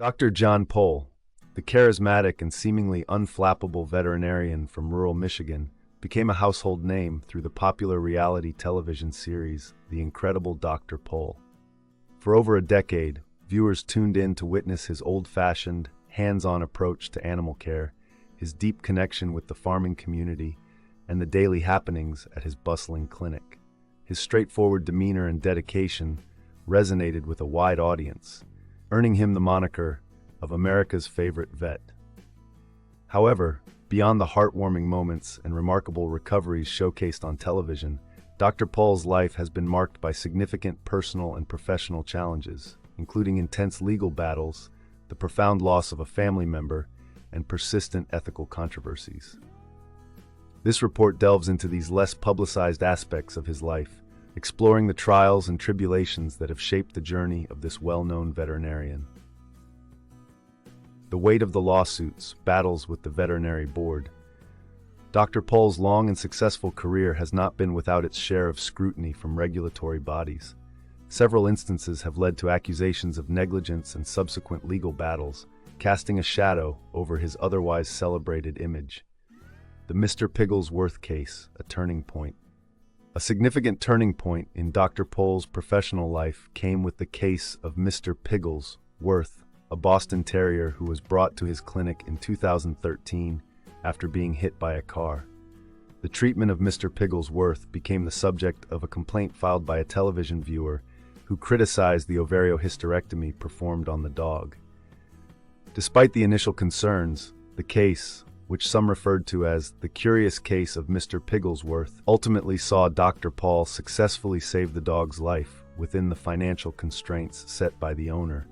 Dr. John Pohl, the charismatic and seemingly unflappable veterinarian from rural Michigan, became a household name through the popular reality television series The Incredible Dr. Pohl. For over a decade, viewers tuned in to witness his old-fashioned, hands-on approach to animal care, his deep connection with the farming community, and the daily happenings at his bustling clinic. His straightforward demeanor and dedication resonated with a wide audience, earning him the moniker of America's favorite vet. However, beyond the heartwarming moments and remarkable recoveries showcased on television, Dr. Pohl's life has been marked by significant personal and professional challenges, including intense legal battles, the profound loss of a family member, and persistent ethical controversies. This report delves into these less publicized aspects of his life, exploring the trials and tribulations that have shaped the journey of this well-known veterinarian. The weight of the lawsuits, battles with the veterinary board. Dr. Pohl's long and successful career has not been without its share of scrutiny from regulatory bodies. Several instances have led to accusations of negligence and subsequent legal battles, casting a shadow over his otherwise celebrated image. The Mr. Pigglesworth case, a turning point. A significant turning point in Dr. Pohl's professional life came with the case of Mr. Pigglesworth, a Boston Terrier who was brought to his clinic in 2013 after being hit by a car. The treatment of Mr. Pigglesworth became the subject of a complaint filed by a television viewer who criticized the ovariohysterectomy performed on the dog. Despite the initial concerns, the case, which some referred to as the curious case of Mr. Pigglesworth, ultimately saw Dr. Pohl successfully save the dog's life within the financial constraints set by the owner,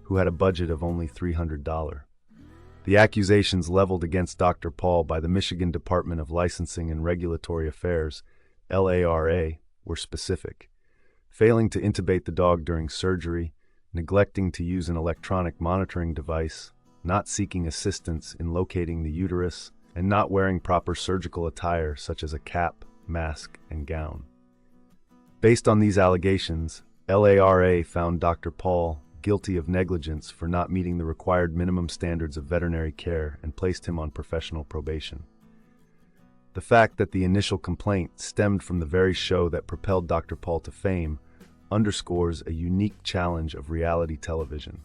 who had a budget of only $300. The accusations leveled against Dr. Pohl by the Michigan Department of Licensing and Regulatory Affairs, LARA, were specific: failing to intubate the dog during surgery, neglecting to use an electronic monitoring device, not seeking assistance in locating the uterus, and not wearing proper surgical attire such as a cap, mask, and gown. Based on these allegations, LARA found Dr. Pohl guilty of negligence for not meeting the required minimum standards of veterinary care and placed him on professional probation. The fact that the initial complaint stemmed from the very show that propelled Dr. Pohl to fame underscores a unique challenge of reality television.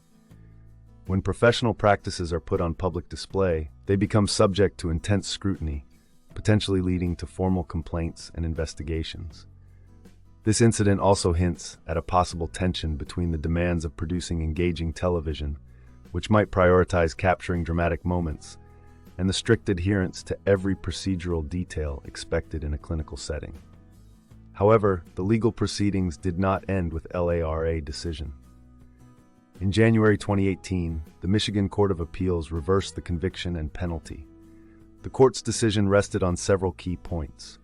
When professional practices are put on public display, they become subject to intense scrutiny, potentially leading to formal complaints and investigations. This incident also hints at a possible tension between the demands of producing engaging television, which might prioritize capturing dramatic moments, and the strict adherence to every procedural detail expected in a clinical setting. However, the legal proceedings did not end with LARA decision. In January 2018, the Michigan Court of Appeals reversed the conviction and penalty. The court's decision rested on several key points.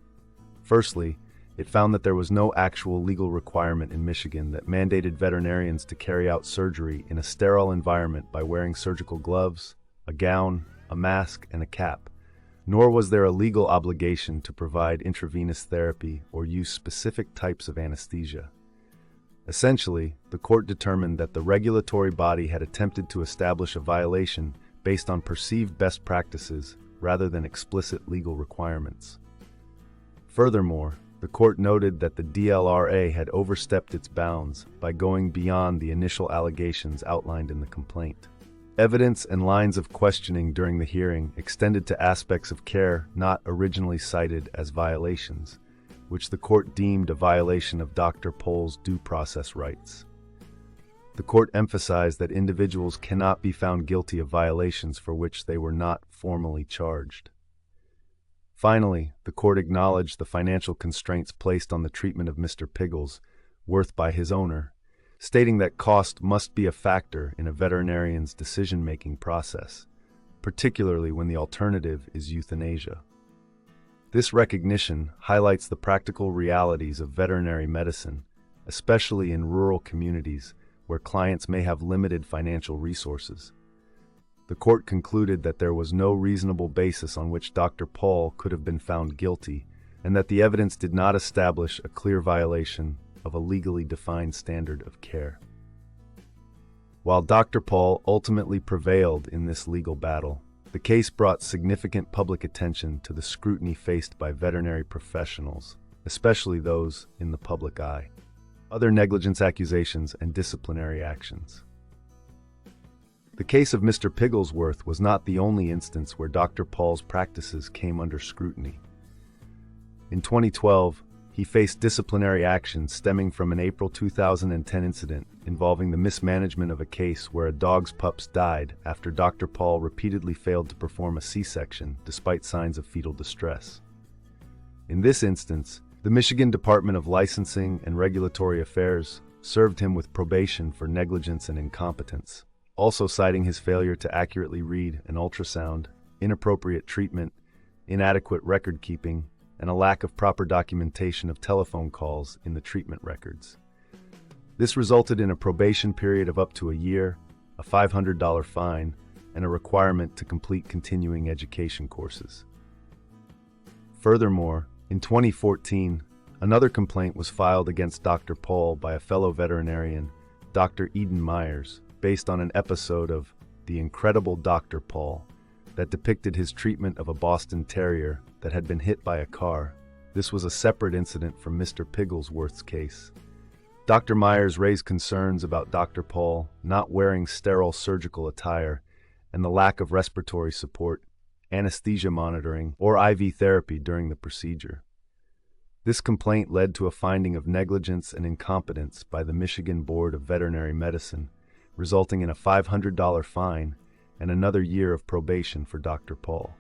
Firstly, it found that there was no actual legal requirement in Michigan that mandated veterinarians to carry out surgery in a sterile environment by wearing surgical gloves, a gown, a mask, and a cap, nor was there a legal obligation to provide intravenous therapy or use specific types of anesthesia. Essentially, the court determined that the regulatory body had attempted to establish a violation based on perceived best practices rather than explicit legal requirements. Furthermore, the court noted that the DLRA had overstepped its bounds by going beyond the initial allegations outlined in the complaint. Evidence and lines of questioning during the hearing extended to aspects of care not originally cited as violations, which the court deemed a violation of Dr. Pohl's due process rights. The court emphasized that individuals cannot be found guilty of violations for which they were not formally charged. Finally, the court acknowledged the financial constraints placed on the treatment of Mr. Pigglesworth by his owner, stating that cost must be a factor in a veterinarian's decision-making process, particularly when the alternative is euthanasia. This recognition highlights the practical realities of veterinary medicine, especially in rural communities where clients may have limited financial resources. The court concluded that there was no reasonable basis on which Dr. Pohl could have been found guilty, and that the evidence did not establish a clear violation of a legally defined standard of care. While Dr. Paul ultimately prevailed in this legal battle, the case brought significant public attention to the scrutiny faced by veterinary professionals, especially those in the public eye. Other negligence accusations and disciplinary actions. The case of Mr. Pigglesworth was not the only instance where Dr. Paul's practices came under scrutiny. In 2012, he faced disciplinary action stemming from an April 2010 incident involving the mismanagement of a case where a dog's pups died after Dr. Paul repeatedly failed to perform a C-section despite signs of fetal distress. In this instance, the Michigan Department of Licensing and Regulatory Affairs served him with probation for negligence and incompetence, also citing his failure to accurately read an ultrasound, inappropriate treatment, inadequate record-keeping, and a lack of proper documentation of telephone calls in the treatment records. This resulted in a probation period of up to a year, a $500 fine, and a requirement to complete continuing education courses. Furthermore, in 2014, another complaint was filed against Dr. Paul by a fellow veterinarian, Dr. Eden Myers, based on an episode of The Incredible Dr. Paul that depicted his treatment of a Boston Terrier that had been hit by a car. This was a separate incident from Mr. Pigglesworth's case. Dr. Myers raised concerns about Dr. Paul not wearing sterile surgical attire and the lack of respiratory support, anesthesia monitoring, or IV therapy during the procedure. This complaint led to a finding of negligence and incompetence by the Michigan Board of Veterinary Medicine, resulting in a $500 fine and another year of probation for Dr. Paul.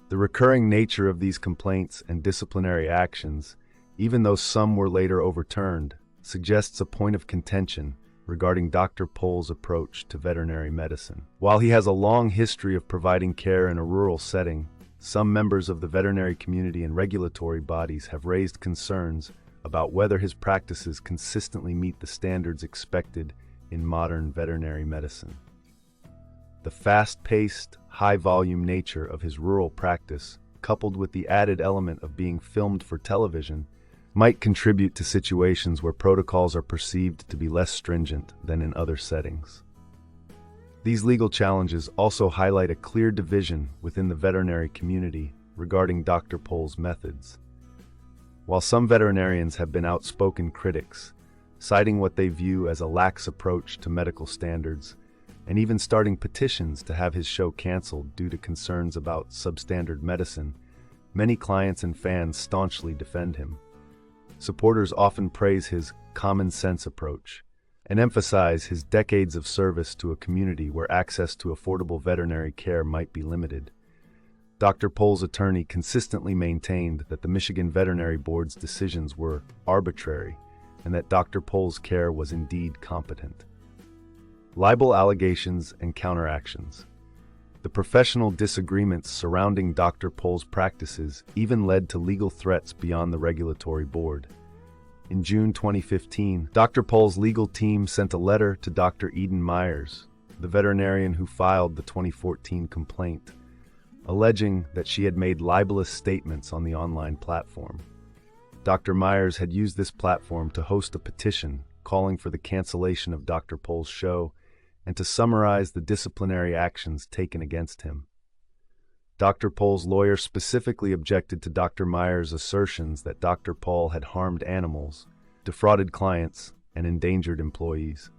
The recurring nature of these complaints and disciplinary actions, even though some were later overturned, suggests a point of contention regarding Dr. Paul's approach to veterinary medicine. While he has a long history of providing care in a rural setting, some members of the veterinary community and regulatory bodies have raised concerns about whether his practices consistently meet the standards expected in modern veterinary medicine. The fast-paced, high-volume nature of his rural practice, coupled with the added element of being filmed for television, might contribute to situations where protocols are perceived to be less stringent than in other settings. These legal challenges also highlight a clear division within the veterinary community regarding Dr. Paul's methods. While some veterinarians have been outspoken critics, citing what they view as a lax approach to medical standards, and even starting petitions to have his show canceled due to concerns about substandard medicine, many clients and fans staunchly defend him. Supporters often praise his common-sense approach and emphasize his decades of service to a community where access to affordable veterinary care might be limited. Dr. Paul's attorney consistently maintained that the Michigan Veterinary Board's decisions were arbitrary and that Dr. Paul's care was indeed competent. Libel allegations and counteractions. The professional disagreements surrounding Dr. Paul's practices even led to legal threats beyond the regulatory board. In June 2015, Dr. Paul's legal team sent a letter to Dr. Eden Myers, the veterinarian who filed the 2014 complaint, alleging that she had made libelous statements on the online platform. Dr. Myers had used this platform to host a petition calling for the cancellation of Dr. Paul's show and to summarize the disciplinary actions taken against him. Dr. Paul's lawyer specifically objected to Dr. Myers' assertions that Dr. Paul had harmed animals, defrauded clients, and endangered employees.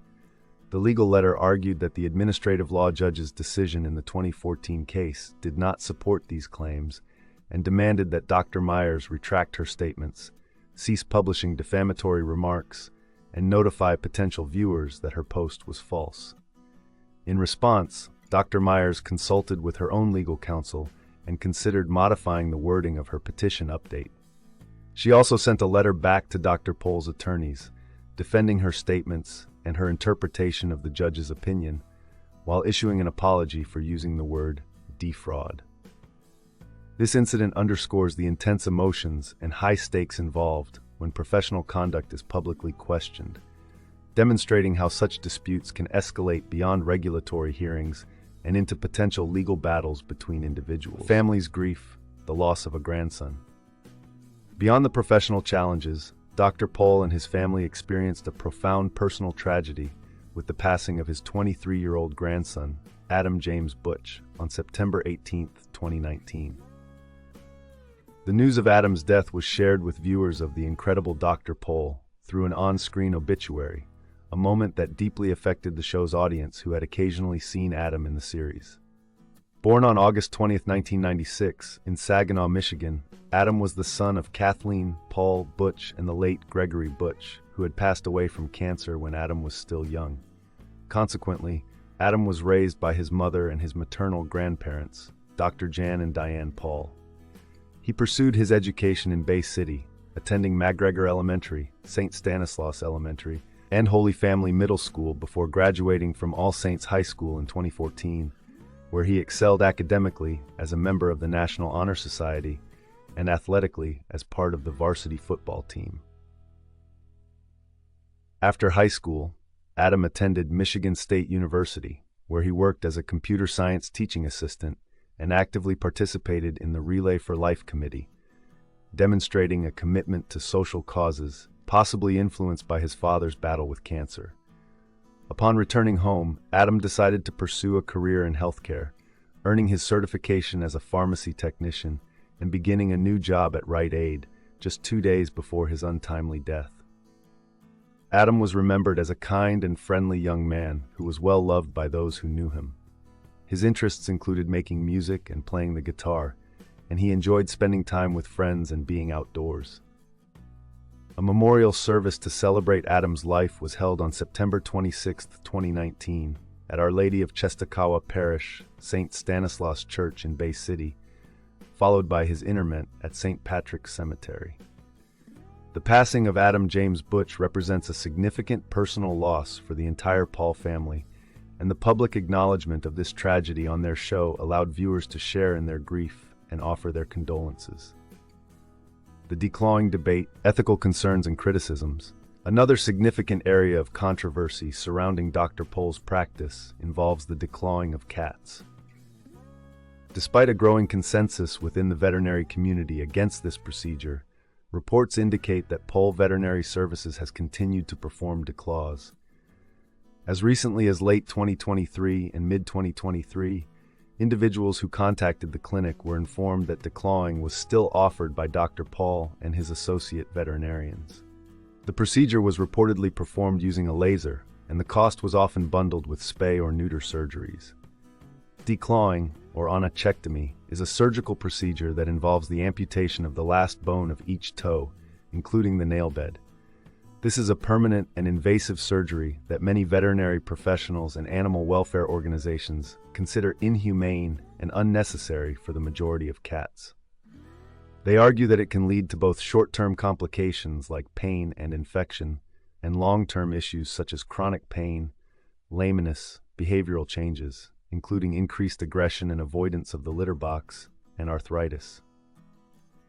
The legal letter argued that the administrative law judge's decision in the 2014 case did not support these claims and demanded that Dr. Myers retract her statements, cease publishing defamatory remarks, and notify potential viewers that her post was false. In response, Dr. Myers consulted with her own legal counsel and considered modifying the wording of her petition update. She also sent a letter back to Dr. Paul's attorneys, defending her statements and her interpretation of the judge's opinion, while issuing an apology for using the word defraud. This incident underscores the intense emotions and high stakes involved when professional conduct is publicly questioned, demonstrating how such disputes can escalate beyond regulatory hearings and into potential legal battles between individuals. Family's grief, the loss of a grandson. Beyond the professional challenges, Dr. Paul and his family experienced a profound personal tragedy with the passing of his 23-year-old grandson, Adam James Butch, on September 18, 2019. The news of Adam's death was shared with viewers of The Incredible Dr. Pol through an on-screen obituary, a moment that deeply affected the show's audience who had occasionally seen Adam in the series. Born on August 20, 1996, in Saginaw, Michigan, Adam was the son of Kathleen Paul Butch and the late Gregory Butch, who had passed away from cancer when Adam was still young. Consequently, Adam was raised by his mother and his maternal grandparents, Dr. Jan and Diane Paul. He pursued his education in Bay City, attending MacGregor Elementary, St. Stanislaus Elementary, and Holy Family Middle School before graduating from All Saints High School in 2014, where he excelled academically as a member of the National Honor Society and athletically as part of the varsity football team. After high school, Adam attended Michigan State University, where he worked as a computer science teaching assistant and actively participated in the Relay for Life Committee, demonstrating a commitment to social causes, possibly influenced by his father's battle with cancer. Upon returning home, Adam decided to pursue a career in healthcare, earning his certification as a pharmacy technician and beginning a new job at Rite Aid just 2 days before his untimely death. Adam was remembered as a kind and friendly young man who was well loved by those who knew him. His interests included making music and playing the guitar, and he enjoyed spending time with friends and being outdoors. A memorial service to celebrate Adam's life was held on September 26, 2019, at Our Lady of Czestochowa Parish, St. Stanislaus Church in Bay City, followed by his interment at St. Patrick's Cemetery. The passing of Adam James Butch represents a significant personal loss for the entire Paul family, and the public acknowledgement of this tragedy on their show allowed viewers to share in their grief and offer their condolences. The declawing debate, ethical concerns and criticisms. Another significant area of controversy surrounding Dr. Pol's practice involves the declawing of cats. Despite a growing consensus within the veterinary community against this procedure, reports indicate that Pol Veterinary Services has continued to perform declaws. As recently as late 2023 and mid-2023, individuals who contacted the clinic were informed that declawing was still offered by Dr. Pol and his associate veterinarians. The procedure was reportedly performed using a laser, and the cost was often bundled with spay or neuter surgeries. Declawing, or onychectomy, is a surgical procedure that involves the amputation of the last bone of each toe, including the nail bed. This is a permanent and invasive surgery that many veterinary professionals and animal welfare organizations consider inhumane and unnecessary for the majority of cats. They argue that it can lead to both short-term complications like pain and infection, and long-term issues such as chronic pain, lameness, behavioral changes, including increased aggression and avoidance of the litter box, and arthritis.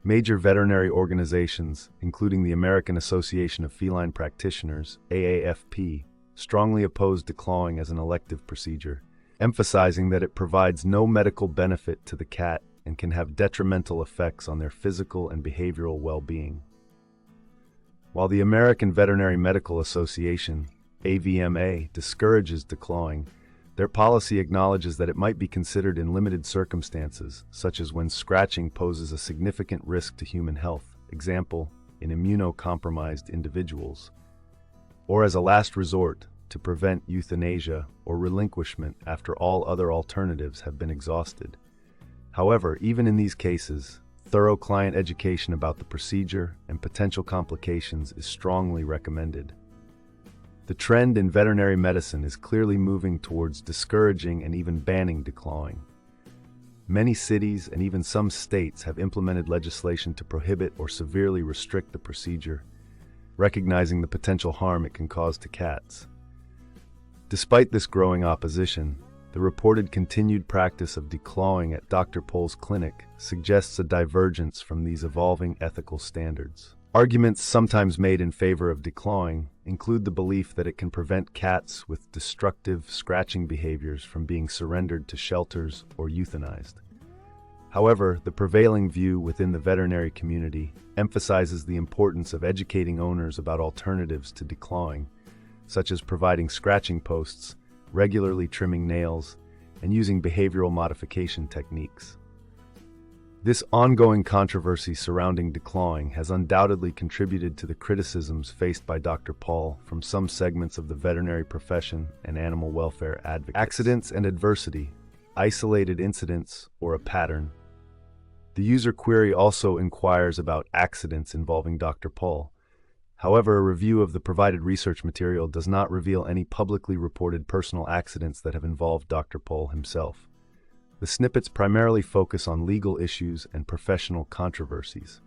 Major veterinary organizations, including the American Association of Feline Practitioners, AAFP, strongly oppose declawing as an elective procedure, emphasizing that it provides no medical benefit to the cat and can have detrimental effects on their physical and behavioral well-being. While the American Veterinary Medical Association, AVMA, discourages declawing, their policy acknowledges that it might be considered in limited circumstances, such as when scratching poses a significant risk to human health, example, in immunocompromised individuals, or as a last resort to prevent euthanasia or relinquishment after all other alternatives have been exhausted. However, even in these cases, thorough client education about the procedure and potential complications is strongly recommended. The trend in veterinary medicine is clearly moving towards discouraging and even banning declawing. Many cities and even some states have implemented legislation to prohibit or severely restrict the procedure, recognizing the potential harm it can cause to cats. Despite this growing opposition, the reported continued practice of declawing at Dr. Pol's clinic suggests a divergence from these evolving ethical standards. Arguments sometimes made in favor of declawing include the belief that it can prevent cats with destructive, scratching behaviors from being surrendered to shelters or euthanized. However, the prevailing view within the veterinary community emphasizes the importance of educating owners about alternatives to declawing, such as providing scratching posts, regularly trimming nails, and using behavioral modification techniques. This ongoing controversy surrounding declawing has undoubtedly contributed to the criticisms faced by Dr. Paul from some segments of the veterinary profession and animal welfare advocates. Accidents and adversity, isolated incidents, or a pattern. The user query also inquires about accidents involving Dr. Paul. However, a review of the provided research material does not reveal any publicly reported personal accidents that have involved Dr. Paul himself. The snippets primarily focus on legal issues and professional controversies.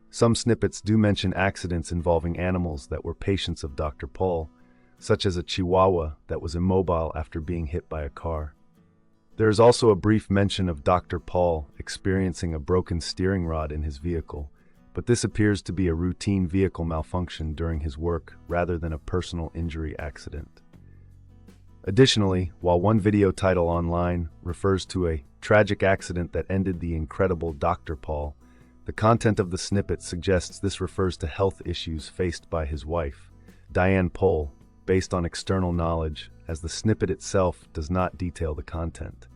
Some snippets do mention accidents involving animals that were patients of Dr. Paul, such as a Chihuahua that was immobile after being hit by a car. There is also a brief mention of Dr. Paul experiencing a broken steering rod in his vehicle, but this appears to be a routine vehicle malfunction during his work rather than a personal injury accident. Additionally, while one video title online refers to a tragic accident that ended the incredible Dr. Paul, the content of the snippet suggests this refers to health issues faced by his wife, Diane Paul, based on external knowledge, as the snippet itself does not detail the content.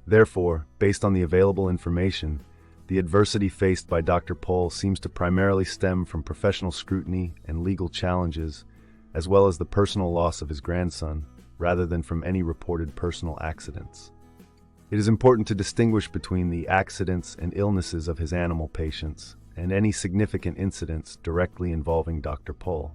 Therefore, based on the available information, the adversity faced by Dr. Paul seems to primarily stem from professional scrutiny and legal challenges, as well as the personal loss of his grandson, rather than from any reported personal accidents. It is important to distinguish between the accidents and illnesses of his animal patients and any significant incidents directly involving Dr. Paul.